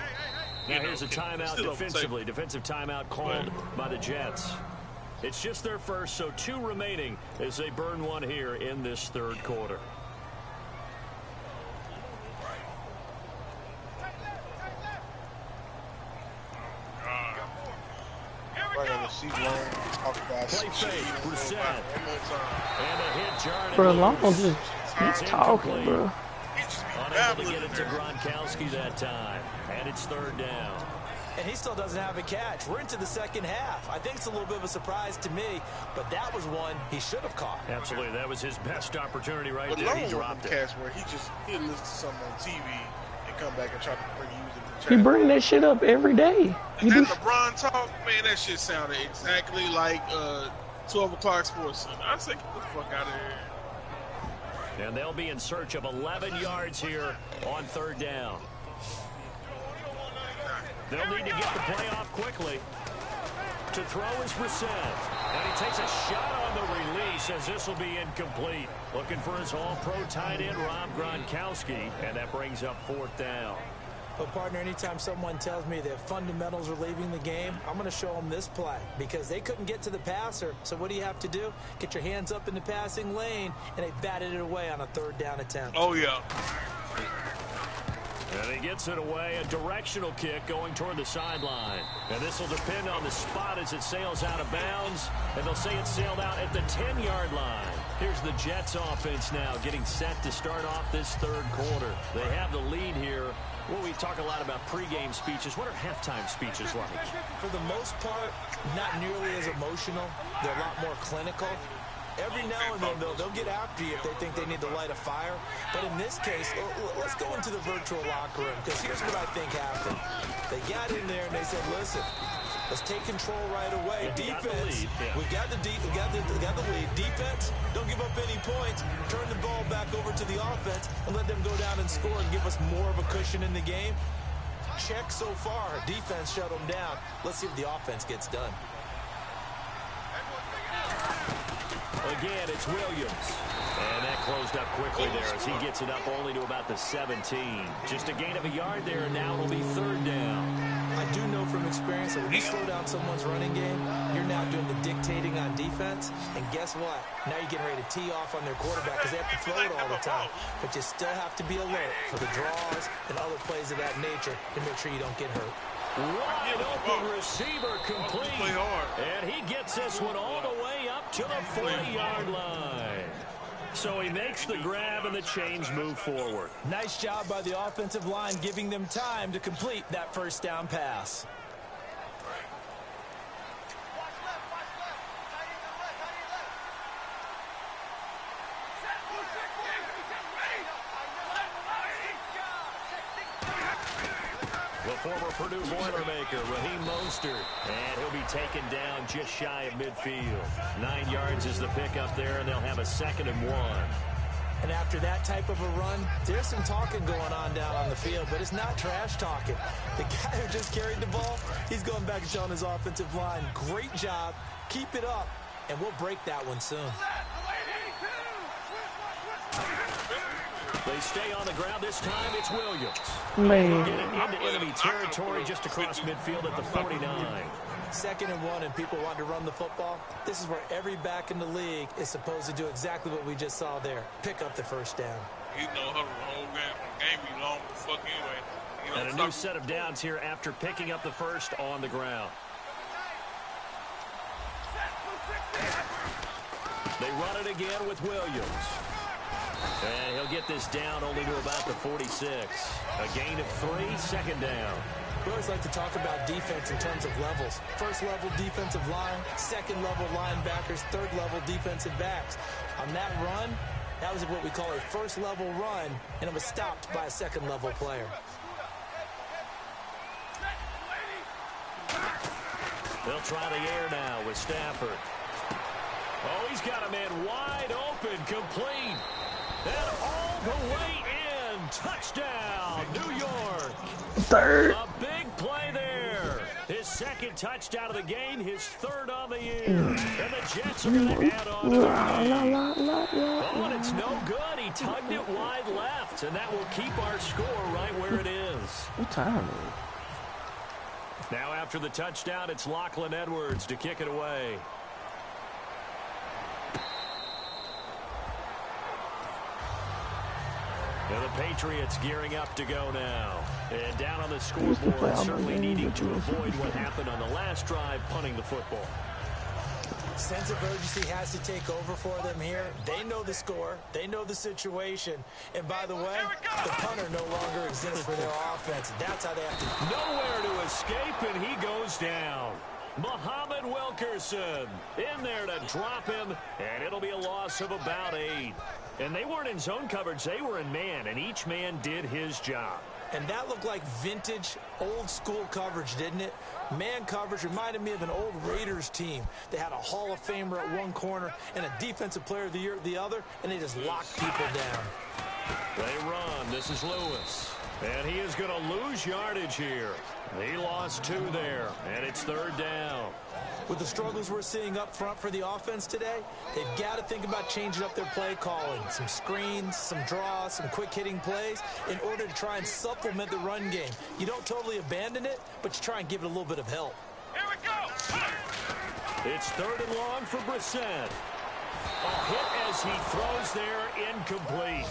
Now here's a timeout defensively. Defensive timeout called by the Jets. It's just their first, so 2 remaining as they burn one here in this third quarter. Play fake, Brissett. And a hit, Jarnett. Bro, Long just keeps talking, bro. Unable to get it to Gronkowski that time. And it's third down. And he still doesn't have a catch. We're into the second half. I think it's a little bit of a surprise to me, but that was one he should have caught. Absolutely. That was his best opportunity right there. He dropped it. Catch where he'll listen to something on TV and come back and try to bring use it. He bring that shit up every day. And that LeBron talk, man, that shit sounded exactly like 12 o'clock sports. I said, get the fuck out of here. And they'll be in search of 11 yards here on third down. They'll need to get the play off quickly. To throw is Brissett. And he takes a shot on the release as this will be incomplete. Looking for his all-pro tight end, Rob Gronkowski. And that brings up fourth down. But, partner, anytime someone tells me that fundamentals are leaving the game, I'm going to show them this play because they couldn't get to the passer. So what do you have to do? Get your hands up in the passing lane, and they batted it away on a third down attempt. Oh, yeah. And he gets it away, a directional kick going toward the sideline. And this will depend on the spot as it sails out of bounds. And they'll say it sailed out at the 10-yard line. Here's the Jets offense now getting set to start off this third quarter. They have the lead here. Well, we talk a lot about pregame speeches. What are halftime speeches like? For the most part, not nearly as emotional. They're a lot more clinical. Every now and then, they'll get after you if they think they need to light a fire. But in this case, let's go into the virtual locker room, because here's what I think happened. They got in there and they said, listen, let's take control right away. Defense, we got the lead. Defense, don't give up any points. Turn the ball back over to the offense and let them go down and score and give us more of a cushion in the game. Check so far. Defense shut them down. Let's see if the offense gets done. Again, it's Williams. And that closed up quickly there as he gets it up only to about the 17. Just a gain of a yard there, and now it'll be third down. I do know from experience that when you slow down someone's running game, you're now doing the dictating on defense. And guess what? Now you're getting ready to tee off on their quarterback because they have to throw it all the time. But you still have to be alert for the draws and other plays of that nature to make sure you don't get hurt. Wide open receiver complete. And he gets this one all the way up to the 40-yard line. So he makes the grab and the change move forward. Nice job by the offensive line giving them time to complete that first down pass. The former Purdue Boilermaker, Raheem Mostert, and he'll be taken down just shy of midfield. 9 yards is the pickup there, and they'll have a 2nd and 1. And after that type of a run, there's some talking going on down on the field, but it's not trash talking. The guy who just carried the ball, he's going back and telling his offensive line, great job, keep it up, and we'll break that one soon. They stay on the ground. This time it's Williams. Man. Get it into enemy territory just across midfield at the 49. 2nd and 1, and people want to run the football. This is where every back in the league is supposed to do exactly what we just saw there. Pick up the first down. You know, the whole game be long as fuck anyway. You know, And a new set of downs here after picking up the first on the ground. They run it again with Williams. And he'll get this down only to about the 46. A gain of 3, 2nd down. We always like to talk about defense in terms of levels. First level defensive line, 2nd level linebackers, 3rd level defensive backs. On that run, that was what we call a first level run, and it was stopped by a 2nd level player. They'll try the air now with Stafford. Oh, he's got a man wide open, complete. And all the way in. Touchdown, New York. 3rd. A big play there. His 2nd touchdown of the game, his 3rd on the year. And the Jets are going to add on to the game. Oh, and it's no good. He tugged it wide left, and that will keep our score right where it is. What time is it? Now after the touchdown, it's Lachlan Edwards to kick it away. And the Patriots gearing up to go now. And down on the scoreboard, certainly needing to avoid what happened on the last drive, punting the football. Sense of urgency has to take over for them here. They know the score. They know the situation. And by the way, the punter no longer exists for their offense. That's how they have to. Nowhere to escape, and he goes down. Muhammad Wilkerson in there to drop him, and it'll be a loss of about 8. And they weren't in zone coverage. They were in man, and each man did his job. And that looked like vintage, old-school coverage, didn't it? Man coverage reminded me of an old Raiders team. They had a Hall of Famer at one corner and a Defensive Player of the Year at the other, and they just locked people down. They run. This is Lewis. And he is going to lose yardage here. He lost 2 there, and it's 3rd down. With the struggles we're seeing up front for the offense today, they've got to think about changing up their play calling. Some screens, some draws, some quick-hitting plays in order to try and supplement the run game. You don't totally abandon it, but you try and give it a little bit of help. Here we go. It's 3rd and long for Brissett. A hit as he throws there, incomplete.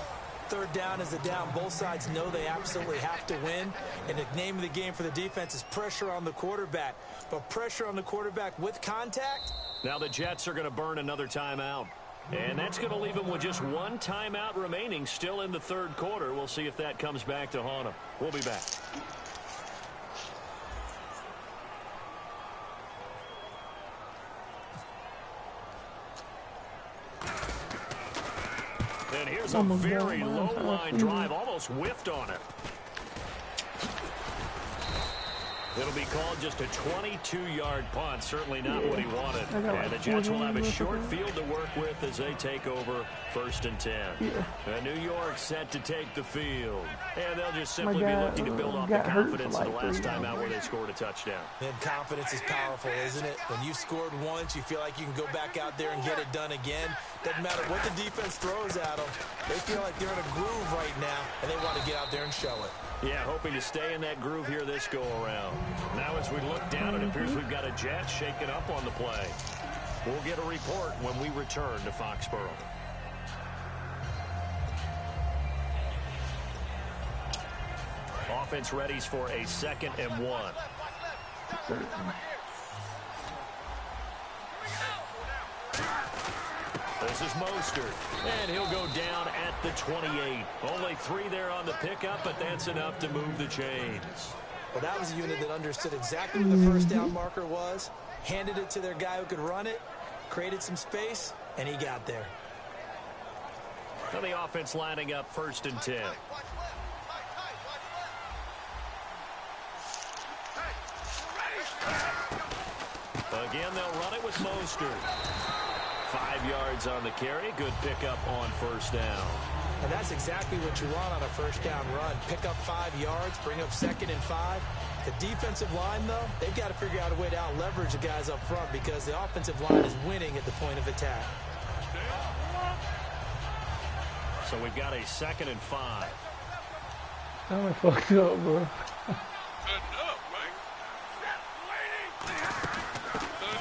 3rd down is the down. Both sides know they absolutely have to win. And the name of the game for the defense is pressure on the quarterback. But pressure on the quarterback with contact. Now the Jets are going to burn another timeout. And that's going to leave them with just 1 timeout remaining still in the 3rd quarter. We'll see if that comes back to haunt them. We'll be back. was a very low-line drive, almost whiffed on it. It'll be called just a 22-yard punt. Certainly not what he wanted. And the Jets will have a short field to work with as they take over 1st and 10. And New York set to take the field. And they'll just simply be looking to build off the confidence of the last time out where they scored a touchdown. And confidence is powerful, isn't it? When you've scored once, you feel like you can go back out there and get it done again. Doesn't matter what the defense throws at them. They feel like they're in a groove right now, and they want to get out there and show it. Yeah, hoping to stay in that groove here this go-around. Now as we look down, it appears we've got a Jet shaking up on the play. We'll get a report when we return to Foxborough. Offense readies for a 2nd and 1. This is Mostert, and he'll go down at the 28. Only 3 there on the pickup, but that's enough to move the chains. Well, that was a unit that understood exactly what the first down marker was, handed it to their guy who could run it, created some space, and he got there. Now the offense lining up 1st and 10. Again, they'll run it with Mostert. 5 yards on the carry. Good pickup on 1st down. And that's exactly what you want on a 1st down run. Pick up 5 yards, bring up 2nd and 5. The defensive line, though, they've got to figure out a way to out-leverage the guys up front because the offensive line is winning at the point of attack. So we've got a 2nd and 5. I'm fucked up, bro.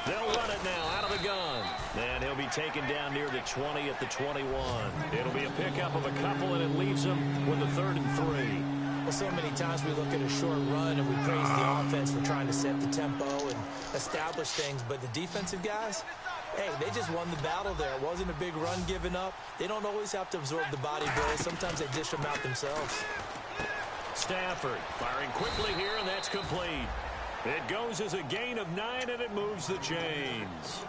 They'll run it now out of the gun. And he'll be taken down near the 20 at the 21. It'll be a pickup of a couple, and it leaves him with a 3rd and 3. Well, so many times we look at a short run and we praise the offense for trying to set the tempo and establish things. But the defensive guys, hey, they just won the battle there. It wasn't a big run given up. They don't always have to absorb the body blows. Sometimes they dish them out themselves. Stafford firing quickly here, and that's complete. It goes as a gain of 9, and it moves the chains.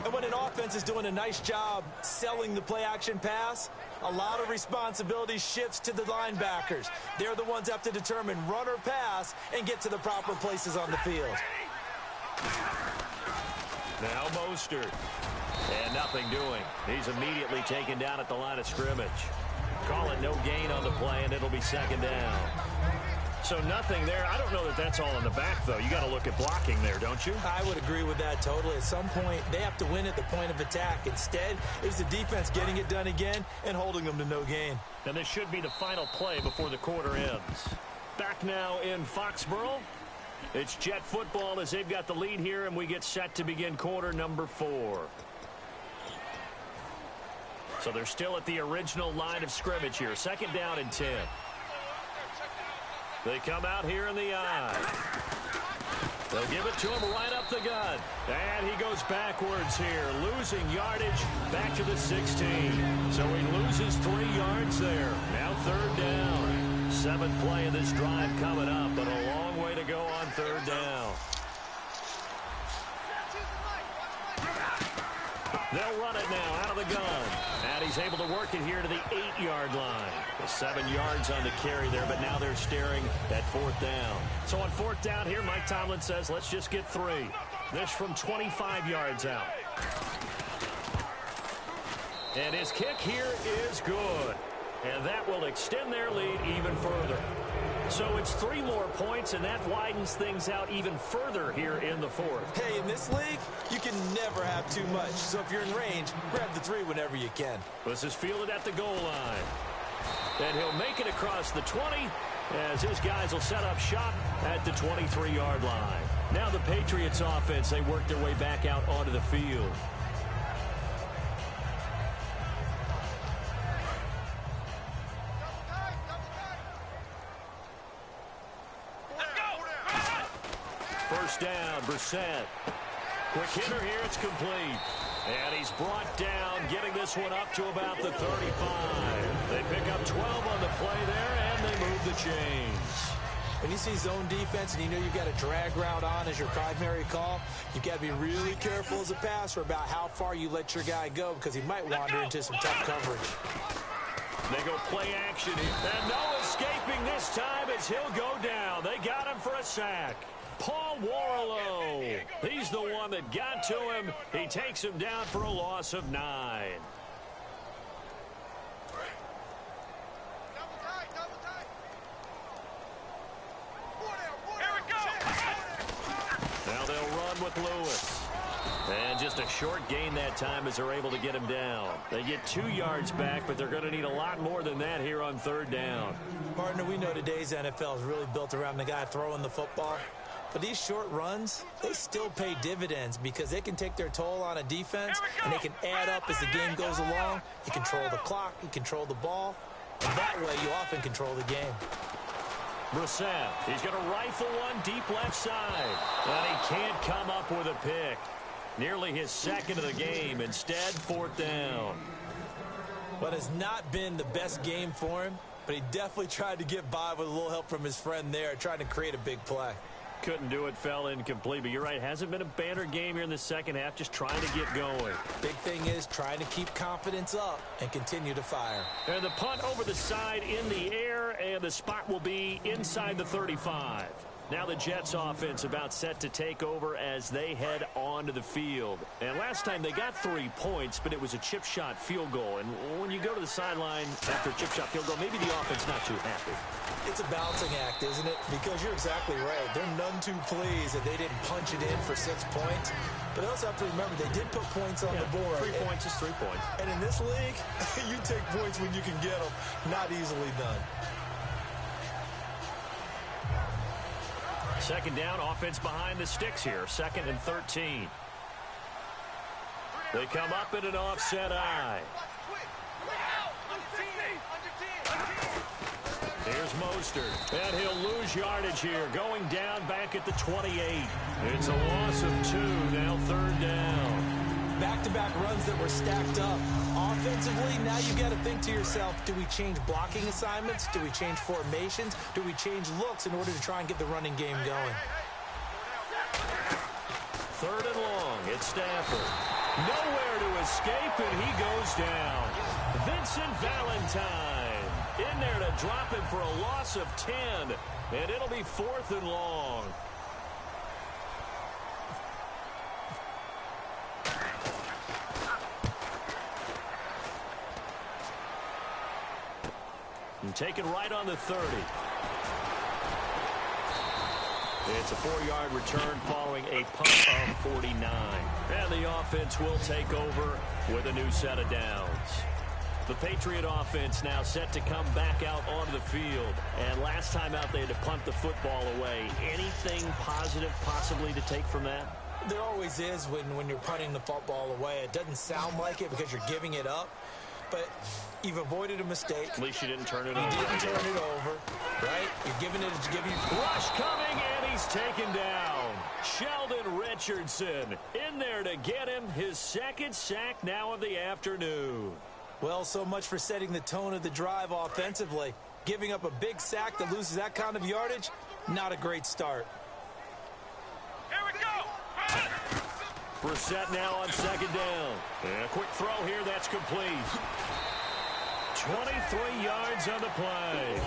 And when an offense is doing a nice job selling the play-action pass, a lot of responsibility shifts to the linebackers. They're the ones that have to determine run or pass and get to the proper places on the field. Now Mostert. And nothing doing. He's immediately taken down at the line of scrimmage. Call it no gain on the play, and it'll be 2nd down. So nothing there. I don't know that that's all in the back, though. You got to look at blocking there, don't you? I would agree with that totally. At some point, they have to win at the point of attack. Instead, it's the defense getting it done again and holding them to no gain. And this should be the final play before the quarter ends. Back now in Foxborough. It's Jet football as they've got the lead here, and we get set to begin quarter number 4. So they're still at the original line of scrimmage here. 2nd down and 10. They come out here in the eye. They'll give it to him right up the gut. And he goes backwards here, losing yardage back to the 16. So he loses 3 yards there. Now 3rd down. 7th play of this drive coming up, but a long way to go on 3rd down. They'll run it now out of the gun. And he's able to work it here to the 8-yard line. 7 yards on the carry there, but now they're staring at 4th down. So on 4th down here, Mike Tomlin says, let's just get 3. This from 25 yards out. And his kick here is good. And that will extend their lead even further. So it's 3 more points, and that widens things out even further here in the 4th. Hey, in this league, you can never have too much. So if you're in range, grab the 3 whenever you can. This is fielded at the goal line. And he'll make it across the 20 as his guys will set up shop at the 23-yard line. Now the Patriots offense, they work their way back out onto the field. First down, Brissett. Quick hitter here, it's complete. And he's brought down, getting this one up to about the 35. They pick up 12 on the play there, and they move the chains. When you see zone defense and you know you've got a drag route on as your primary call, you've got to be really careful as a passer about how far you let your guy go because he might wander into some tough coverage. They go play action here. And no escaping this time as he'll go down. They got him for a sack. Paul Warlow. He's the one that got to him. He takes him down for a loss of 9. Now they'll run with Lewis. And just a short gain that time as they're able to get him down. They get 2 yards back, but they're going to need a lot more than that here on 3rd down. Partner, we know today's NFL is really built around the guy throwing the football. But these short runs, they still pay dividends because they can take their toll on a defense, and they can add up as the game goes along. You control the clock, you control the ball, and that way you often control the game. Brissett, he's going to rifle one deep left side, and he can't come up with a pick. Nearly his 2nd of the game. Instead, 4th down. Well, it's not been the best game for him, but he definitely tried to get by with a little help from his friend there, trying to create a big play. Couldn't do it, fell incomplete, but you're right. Hasn't been a banner game here in the 2nd half, just trying to get going. Big thing is trying to keep confidence up and continue to fire. And the punt over the side in the air, and the spot will be inside the 35. Now the Jets offense about set to take over as they head onto the field. And last time they got 3 points, but it was a chip shot field goal. And when you go to the sideline after a chip shot field goal, maybe the offense not too happy. It's a balancing act, isn't it? Because you're exactly right. They're none too pleased that they didn't punch it in for 6 points. But they also have to remember they did put points on the board. 3 points is 3 points. And in this league, you take points when you can get them. Not easily done. 2nd down, offense behind the sticks here. 2nd and 13. They come up in an offset eye. Here's Mostert, and he'll lose yardage here, going down back at the 28. It's a loss of 2, now 3rd down. Back-to-back runs that were stacked up. Offensively, now you got to think to yourself, do we change blocking assignments? Do we change formations? Do we change looks in order to try and get the running game going? 3rd and long, it's Stafford. Nowhere to escape, and he goes down. Vincent Valentine in there to drop him for a loss of 10, and it'll be 4th and long. And taken right on the 30. It's a 4-yard return following a punt of 49. And the offense will take over with a new set of downs. The Patriot offense now set to come back out onto the field. And last time out, they had to punt the football away. Anything positive possibly to take from that? There always is when you're punting the football away. It doesn't sound like it because you're giving it up. But you've avoided a mistake. At least you didn't turn it over. You didn't turn it over, right? You're giving it, Rush coming, and he's taken down. Sheldon Richardson in there to get him his 2nd sack now of the afternoon. Well, so much for setting the tone of the drive offensively. Giving up a big sack that loses that kind of yardage, not a great start. Here we go. Brissett now on 2nd down. And a quick throw here, that's complete. 23 yards on the play.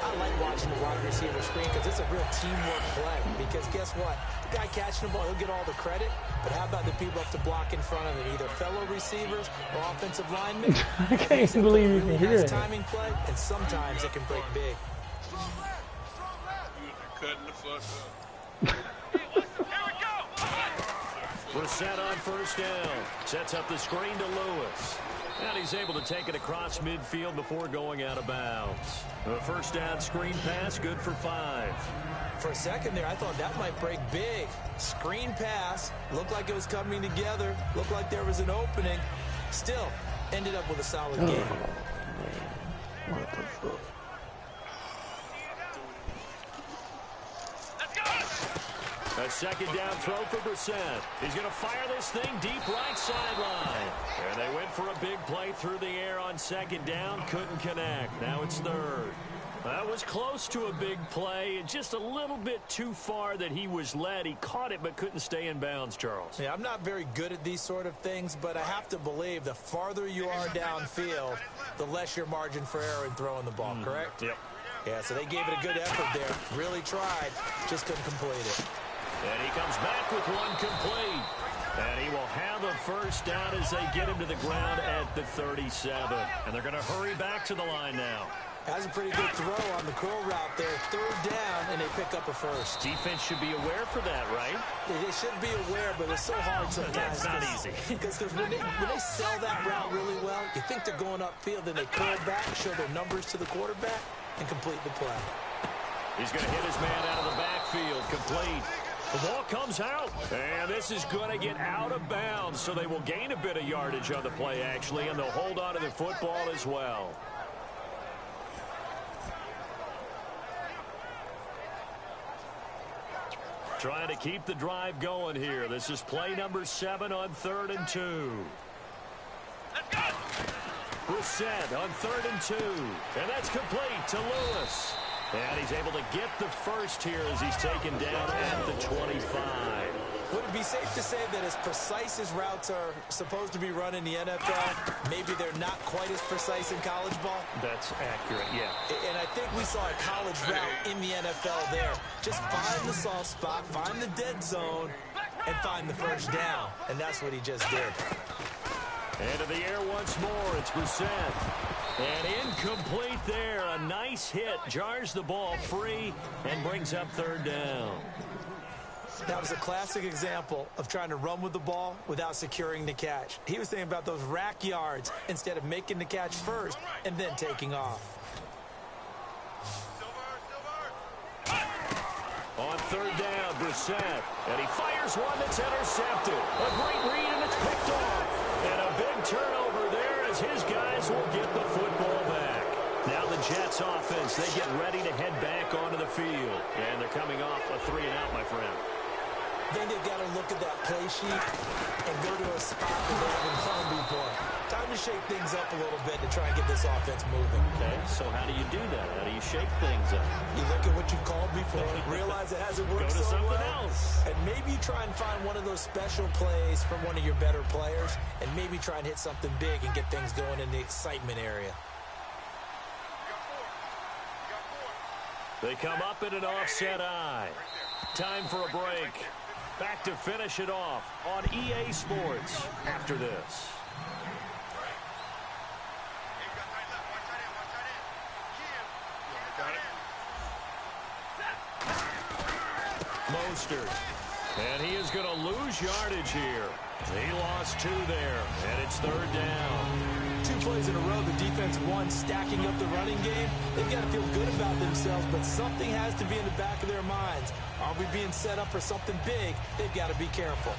I like watching the wide receiver screen because it's a real teamwork play. Because guess what? The guy catching the ball, he'll get all the credit. But how about the people up to block in front of him? Either fellow receivers or offensive linemen. I can't believe you can hear nice that. Timing play, and sometimes it can break big. Cutting the fuck up. Brissett on 1st down. Sets up the screen to Lewis. And he's able to take it across midfield before going out of bounds. A 1st down screen pass, good for 5. For a second there, I thought that might break big. Screen pass. Looked like it was coming together. Looked like there was an opening. Still, ended up with a solid game. What the fuck? A 2nd down throw for Brissett. He's going to fire this thing deep right sideline. And they went for a big play through the air on 2nd down. Couldn't connect. Now it's 3rd. That was close to a big play. Just a little bit too far that he was led. He caught it but couldn't stay in bounds, Charles. Yeah, I'm not very good at these sort of things, but I have to believe the farther you are downfield, the less your margin for error in throwing the ball, correct? Yep. Yeah, so they gave it a good effort there. Really tried, just couldn't complete it. And he comes back with one complete. And he will have a first down as they get him to the ground at the 37. And they're going to hurry back to the line now. Has a pretty good throw on the curl route there. Third down, and they pick up a first. Defense should be aware for that, right? They should be aware, but it's so hard sometimes. That's not easy. Because when they sell that route really well, you think they're going upfield, then they curl back, show their numbers to the quarterback, and complete the play. He's going to hit his man out of the backfield. Complete. The ball comes out, and this is going to get out of bounds, so they will gain a bit of yardage on the play, actually, and they'll hold on to the football as well. Trying to keep the drive going here. This is play number 7 on 3rd and 2. Brissett on 3rd and 2. And that's complete to Lewis. And he's able to get the first here as he's taken down at the 25. Would it be safe to say that as precise as routes are supposed to be run in the NFL, maybe they're not quite as precise in college ball? That's accurate, yeah. And I think we saw a college route in the NFL there. Just find the soft spot, find the dead zone, and find the first down. And that's what he just did. Into the air once more. It's Brissett. And incomplete there. A nice hit. Jars the ball free and brings up 3rd down. That was a classic example of trying to run with the ball without securing the catch. He was thinking about those rack yards instead of making the catch first and then taking off. On 3rd down, Brissett. And he fires one that's intercepted. A great read, and it's picked off. And a big turnover there as his guys will get the football back. Now the Jets offense, they get ready to head back onto the field. And they're coming off a 3-and-out, my friend. Then they've got to look at that play sheet and go to a spot that they haven't gone before. Time to shake things up a little bit to try and get this offense moving. Okay, so how do you do that? How do you shake things up? You look at what you've called before, realize it hasn't worked Go to so something well, else. and maybe you try and find one of those special plays from one of your better players, and maybe try and hit something big and get things going in the excitement area. They come up in an offset eye. Time for a break. Back to finish it off on EA Sports after this. Mostert. And he is going to lose yardage here. He lost 2 there, and it's 3rd down. 2 plays in a row, the defense won, stacking up the running game. They've got to feel good about themselves, but something has to be in the back of their minds. Are we being set up for something big? They've got to be careful.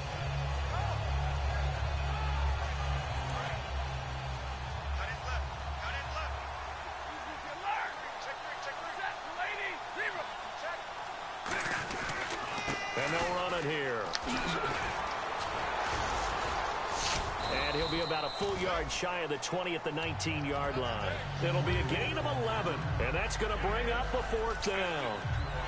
And they'll run it here. And he'll be about a full yard shy of the 20 at the 19-yard line. It'll be a gain of 11, and that's going to bring up a 4th down.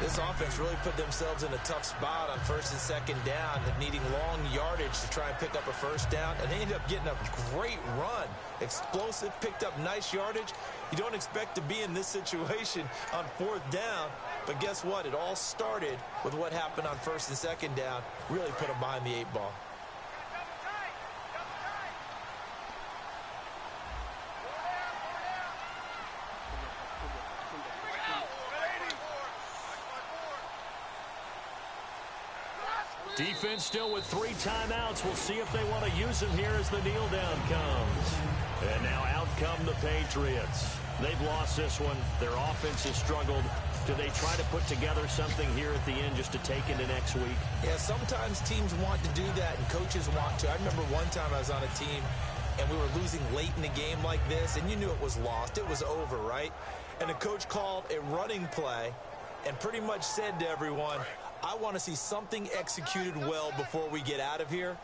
This offense really put themselves in a tough spot on 1st and 2nd down, needing long yardage to try and pick up a first down, and they ended up getting a great run. Explosive, picked up nice yardage. You don't expect to be in this situation on 4th down, but guess what? It all started with what happened on 1st and 2nd down. Really put them behind the 8 ball. Defense still with 3 timeouts. We'll see if they want to use them here as the kneel down comes. And now out come the Patriots. They've lost this one. Their offense has struggled. Do they try to put together something here at the end just to take into next week? Yeah, sometimes teams want to do that and coaches want to. I remember one time I was on a team and we were losing late in the game like this, and you knew it was lost. It was over, right? And the coach called a running play and pretty much said to everyone, I want to see something executed well before we get out of here.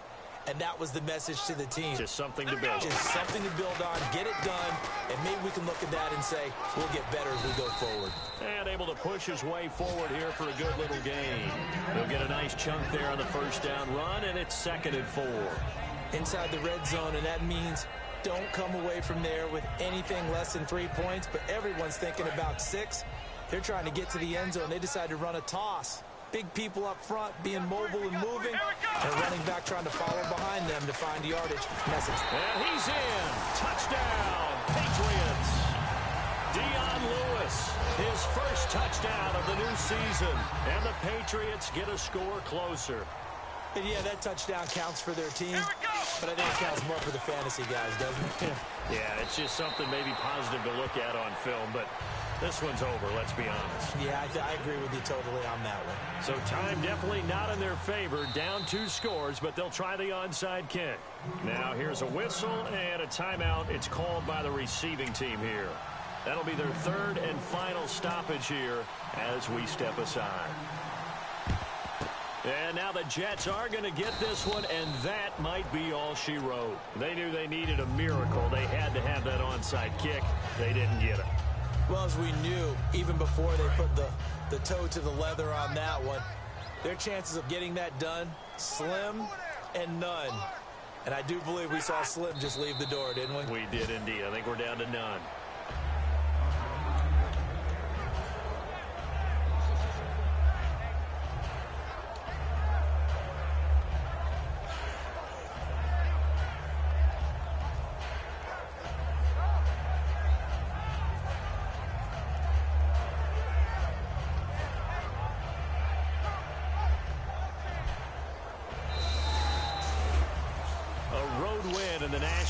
And that was the message to the team. Just something to build. Just something to build on, get it done, and maybe we can look at that and say, we'll get better as we go forward. And able to push his way forward here for a good little gain. He'll get a nice chunk there on the first down run, and it's 2nd and 4. Inside the red zone, and that means don't come away from there with anything less than 3 points, but everyone's thinking about 6. They're trying to get to the end zone. They decide to run a toss. Big people up front being mobile and moving, and running back trying to follow behind them to find yardage. Message. And he's in. Touchdown, Patriots. Dion Lewis, his first touchdown of the new season. And the Patriots get a score closer. And yeah, that touchdown counts for their team, but I think it counts more for the fantasy guys, doesn't it? Yeah, it's just something maybe positive to look at on film, but this one's over, let's be honest. Yeah, I agree with you totally on that one. So time definitely not in their favor. Down 2 scores, but they'll try the onside kick. Now here's a whistle and a timeout. It's called by the receiving team here. That'll be their 3rd and final stoppage here as we step aside. And now the Jets are going to get this one, and that might be all she wrote. They knew they needed a miracle. They had to have that onside kick. They didn't get it. Well, as we knew, even before they put the toe to the leather on that one, their chances of getting that done, slim and none. And I do believe we saw Slim just leave the door, didn't we? We did indeed. I think we're down to none.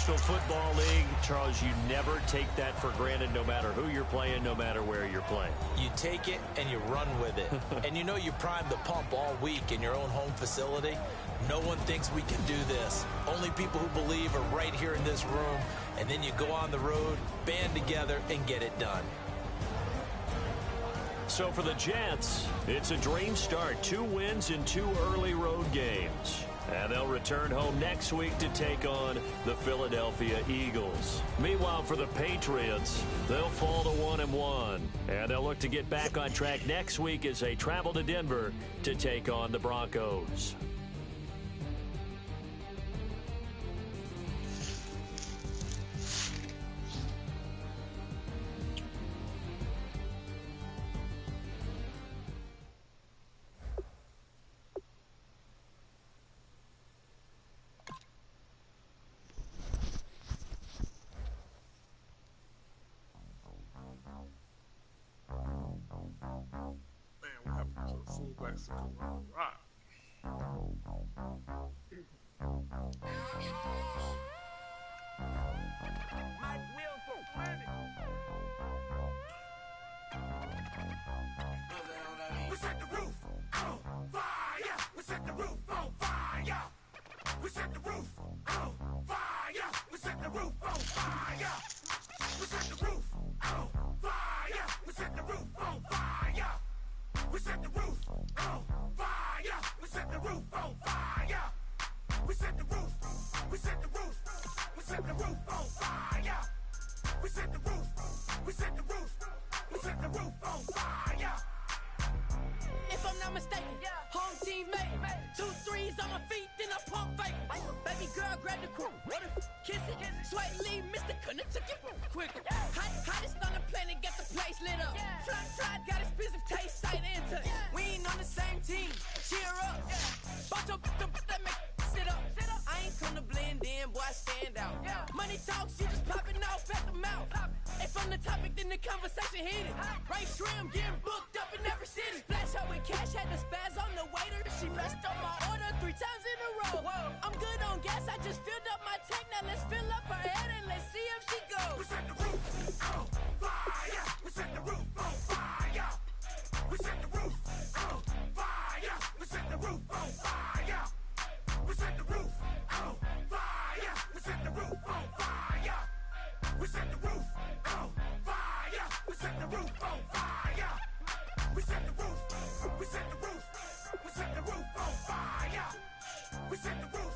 Football League, Charles, you never take that for granted no matter who you're playing, no matter where you're playing. You take it and you run with it. And you know you primed the pump all week in your own home facility. No one thinks we can do this. Only people who believe are right here in this room. And then you go on the road, band together, and get it done. So for the Jets, it's a dream start. 2 wins in 2 early road games. And they'll return home next week to take on the Philadelphia Eagles. Meanwhile, for the Patriots, they'll fall to 1-1. And they'll look to get back on track next week as they travel to Denver to take on the Broncos. We set the roof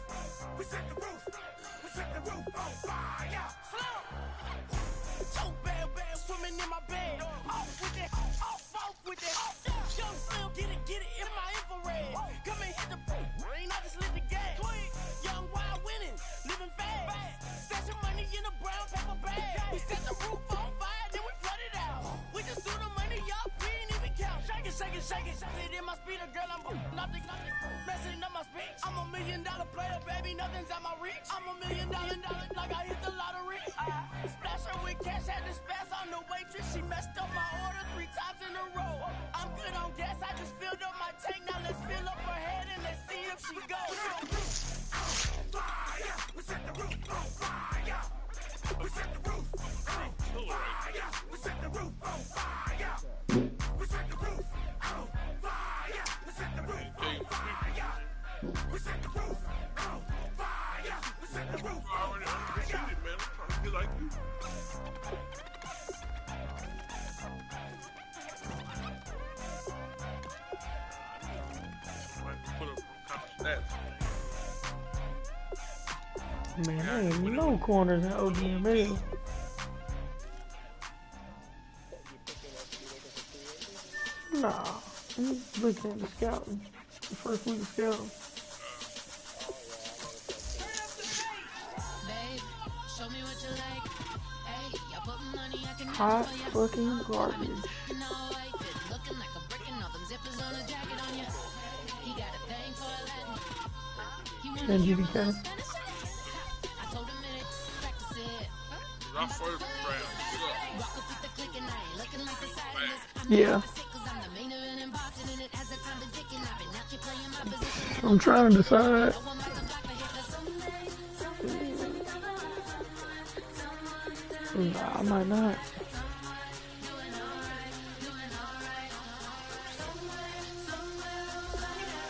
shake it in my speeder, girl. I'm nothing, messing up my speech. I'm $1 million player, baby. Nothing's at my reach. I'm $1 million, like I hit the lottery. Splash her with cash, had to spaz on the waitress. She messed up my order 3 times in a row. I'm good on gas, I just filled up my tank. Now let's fill up her head and let's see if she goes. Fire! We set the roof on fire! We set the roof on fire! We set the roof on fire! We set the roof on fire! We set the roof on fire! We set the roof on fire! We set the roof on fire! Man, I'm trying to be like you. Put up some kind of stats. Man, there ain't no corners in OGML. Nah, I'm looking at the scouting. The first week of scouting. Hot fucking garbage. And GBK. Yeah. I'm trying to decide. Nah, I might not.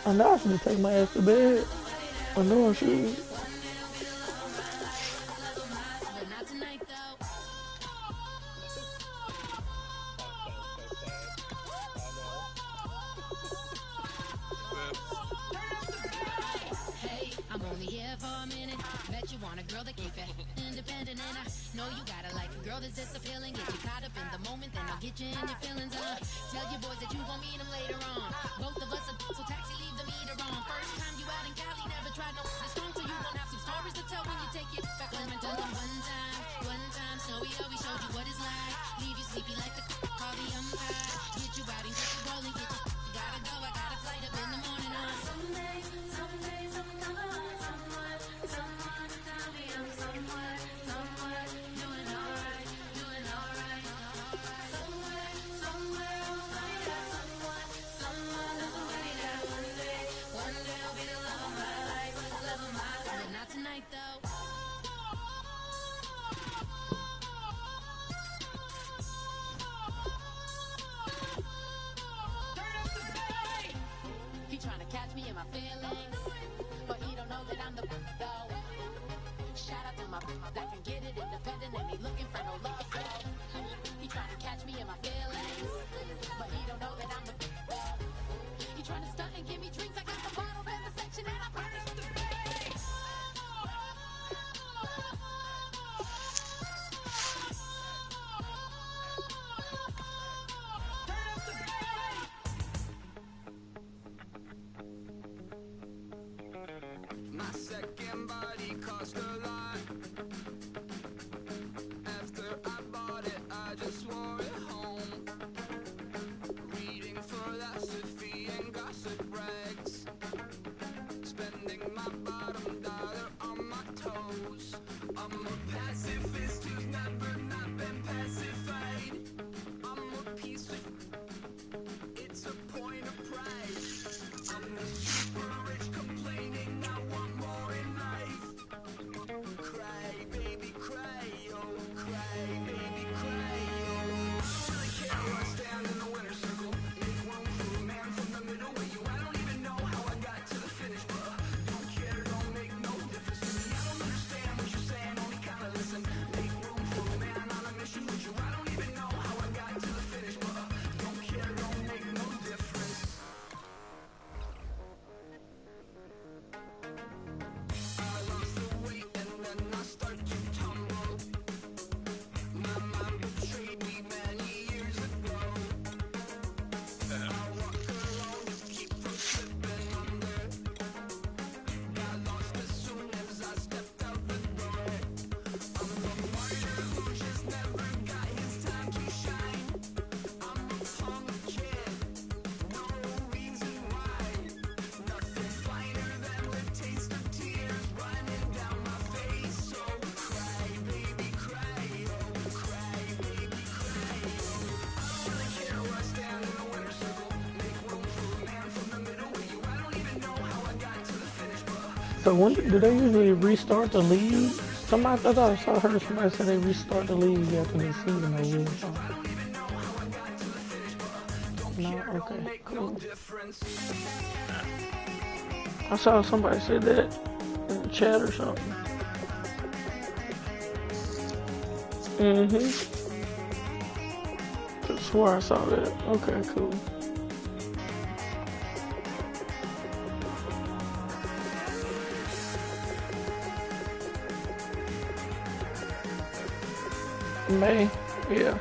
I know I should take my ass to bed. I know I should. So when do they usually restart the league? Somebody, I thought I heard somebody say they restart the league after the season over. No, okay, cool. I saw somebody say that in the chat or something. I swear I saw that. Okay, cool. May, yeah.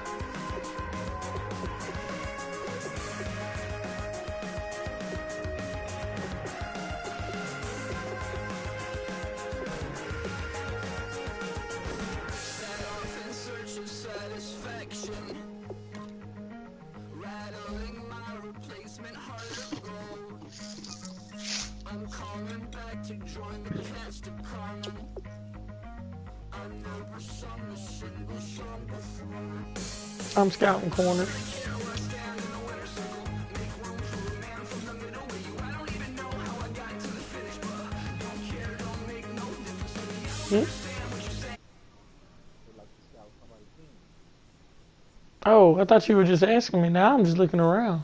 I'm scouting corners. Oh, I thought you were just asking me. Now I'm just looking around.